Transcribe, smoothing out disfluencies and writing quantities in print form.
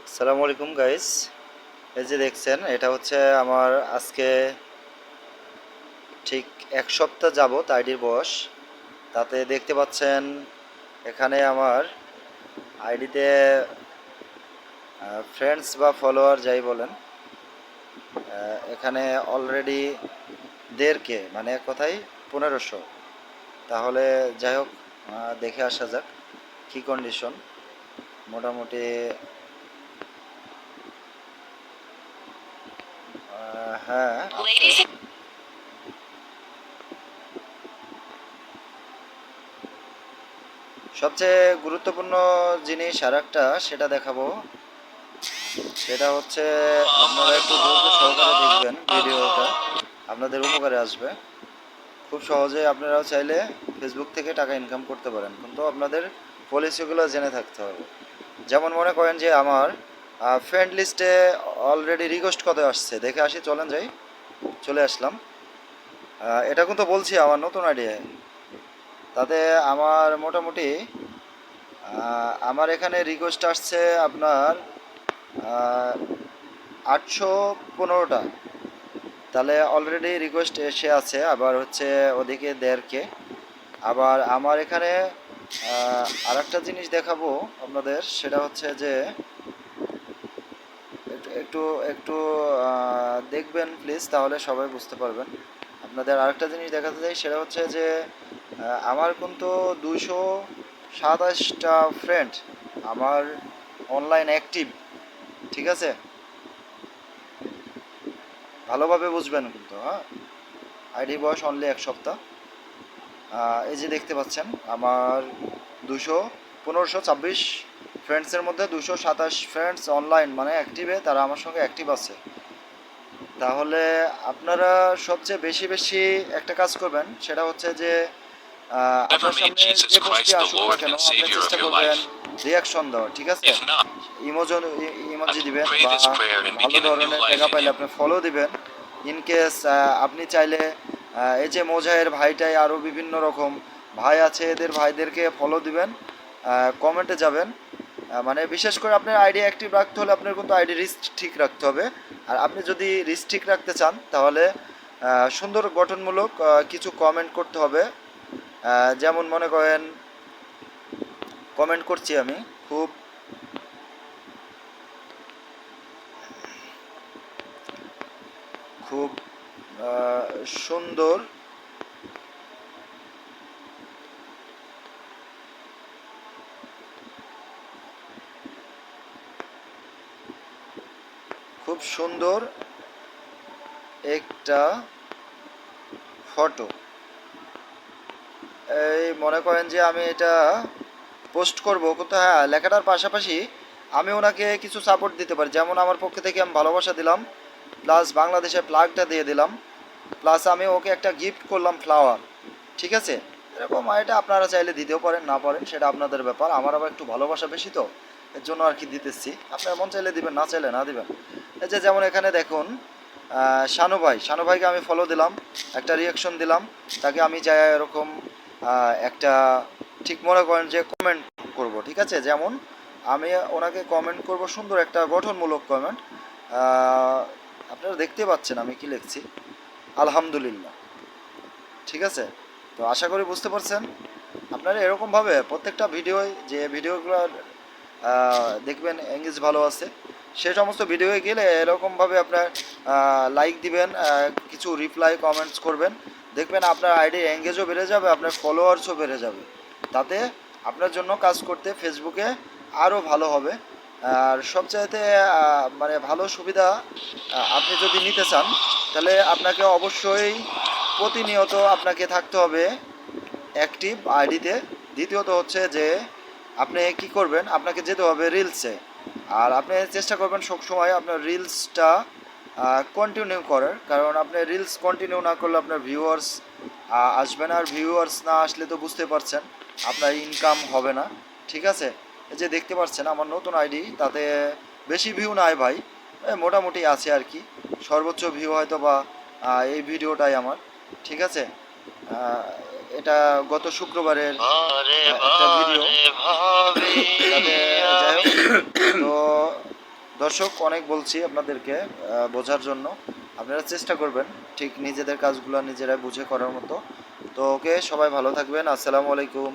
আসসালামু আলাইকুম গাইস। এই যে দেখছেন, এটা হচ্ছে আমার আজকে ঠিক এক সপ্তাহ যাবত আইডির বয়স। তাতে দেখতে পাচ্ছেন এখানে আমার আইডিতে ফ্রেন্ডস বা ফলোয়ার যাই বলেন, এখানে অলরেডি 1.5K, মানে এক কথায় 1500। তাহলে যাই হোক, দেখে আসা যাক কি কন্ডিশন। মোটামুটি হ্যাঁ, সবচেয়ে গুরুত্বপূর্ণ জিনিস আর একটা সেটা দেখাবো। সেটা হচ্ছে আপনারা একটু ধৈর্য সহকারে দেখবেন ভিডিওটা, আপনাদের উপকারে আসবে। খুব সহজে আপনারাও চাইলে ফেসবুক থেকে টাকা ইনকাম করতে পারেন, কিন্তু আপনাদের পলিসিগুলো জেনে থাকতে হবে। যেমন মনে করেন যে আমার ফ্রেন্ড লিস্টে অলরেডি রিকোয়েস্ট কত আসছে, দেখে আসি, চলেন যাই। চলে আসলাম। এটা কিন্তু বলছি আমার নতুন আইডিয়া। তাতে আমার মোটামুটি আমার এখানে রিকোয়েস্ট আসছে আপনার 815টা। তাহলে অলরেডি রিকোয়েস্ট এসে আছে, আবার হচ্ছে ওদিকে 1.5K। আবার আমার এখানে আর একটা জিনিস দেখাবো আপনাদের, সেটা হচ্ছে যে একটু একটু একটু দেখবেন প্লিজ, তাহলে সবাই বুঝতে পারবেন। আপনাদের আরেকটা জিনিস দেখাতে চাই, সেটা হচ্ছে যে আমার কিন্তু 227টা ফ্রেন্ড আমার অনলাইন অ্যাক্টিভ। ঠিক আছে, ভালোভাবে বুঝবেন কিন্তু। হ্যাঁ, আইডি বয়স অনলি এক সপ্তাহ। এই যে দেখতে পাচ্ছেন আমার 1526 ফ্রেন্ডসের মধ্যে 227 ফ্রেন্ডস অনলাইন, মানে অ্যাক্টিভে, তারা আমার সঙ্গে অ্যাক্টিভ আছে। তাহলে আপনারা সবচেয়ে বেশি বেশি একটা কাজ করবেন, সেটা হচ্ছে যে আপনার সামনে যে পোস্টটি আসুক না কেন, আপনি চেষ্টা করবেন রিয়াকশন দেওয়ার। ঠিক আছে, ইমোজন ইমোজি দিবেন, বা ভালো ধরনের টাকা পাইলে আপনি ফলো দিবেন। ইন কেস আপনি চাইলে এই যে মোজাহের ভাইটাই আরও বিভিন্ন রকম ভাই আছে, এদের ভাইদেরকে ফলো দিবেন, কমেন্টে যাবেন। মানে বিশেষ করে আপনার আইডি অ্যাক্টিভ রাখতে হলে আপনার কিন্তু আইডি রিস্ক ঠিক রাখতে হবে। আর আপনি যদি রিস্ক ঠিক রাখতে চান, তাহলে সুন্দর গঠনমূলক কিছু কমেন্ট করতে হবে। যেমন মনে করেন, কমেন্ট করছি আমি, খুব খুব সুন্দর, খুব সুন্দর একটা ফটো। এই মনে করেন যে আমি এটা পোস্ট করব, কিন্তু হ্যাঁ, লেখাটার পাশাপাশি আমি ওনাকে কিছু সাপোর্ট দিতে পারি। যেমন আমার পক্ষ থেকে আমি ভালোবাসা দিলাম, প্লাস বাংলাদেশের প্লাগটা দিয়ে দিলাম, প্লাস আমি ওকে একটা গিফট করলাম ফ্লাওয়ার। ঠিক আছে, এরকম এটা আপনারা চাইলে দিতেও পারেন, না পারেন সেটা আপনাদের ব্যাপার। আমার আবার একটু ভালোবাসা বেশি, তো এর জন্য আর কি দিতেছি। আপনার মন চাইলে দিবেন, না চাইলে না দিবেন। এই যে যেমন এখানে দেখুন, শানু ভাইকে আমি ফলো দিলাম, একটা রিয়াকশন দিলাম, তাকে আমি যাই এরকম একটা, ঠিক মনে করেন যে কমেন্ট করব। ঠিক আছে, যেমন আমি ওনাকে কমেন্ট করব, সুন্দর একটা গঠনমূলক কমেন্ট। আপনারা দেখতে পাচ্ছেন আমি কি লিখছি, আলহামদুলিল্লাহ। ঠিক আছে, তো আশা করি বুঝতে পারছেন। আপনারা এরকমভাবে প্রত্যেকটা ভিডিও, যে ভিডিওগুলো দেখবেন এঙ্গেজ ভালো আছে, সে সমস্ত ভিডিওয়ে গেলে এরকমভাবে আপনার লাইক দিবেন, কিছু রিপ্লাই কমেন্টস করবেন। দেখবেন আপনার আইডি এঙ্গেজও বেড়ে যাবে, আপনার ফলোয়ার্সও বেড়ে যাবে। তাতে আপনার জন্য কাজ করতে ফেসবুকে আরও ভালো হবে। আর সবচাইতে মানে ভালো সুবিধা আপনি যদি নিতে চান, তাহলে আপনাকে অবশ্যই প্রতিনিয়ত আপনাকে থাকতে হবে অ্যাক্টিভ আইডিতে। দ্বিতীয়ত হচ্ছে যে আপনি কি করবেন, আপনাকে যেতে হবে রিলসে। আর আপনি চেষ্টা করবেন সবসময় আপনার রিলসটা কন্টিনিউ করার, কারণ আপনি রিলস কন্টিনিউ না করলে আপনার ভিউয়ার্স আসবে না। আর ভিউয়ার্স না আসলে তো বুঝতে পারছেন আপনার ইনকাম হবে না। ঠিক আছে, এই যে দেখতে পাচ্ছেন আমার নতুন আইডি, তাতে বেশি ভিউ নাই ভাই, মোটামুটি আছে আর কি। সর্বোচ্চ ভিউ হয়তো বা এই ভিডিওটাই আমার। ঠিক আছে, এটা গত শুক্রবারের একটা ভিডিও। তাতে যাই হোক, তো দর্শক অনেক বলছি আপনাদেরকে বোঝার জন্য, আপনারা চেষ্টা করবেন ঠিক নিজেদের কাজগুলো নিজেরাই বুঝে করার মতো। তো ওকে, সবাই ভালো থাকবেন, আসসালামু আলাইকুম।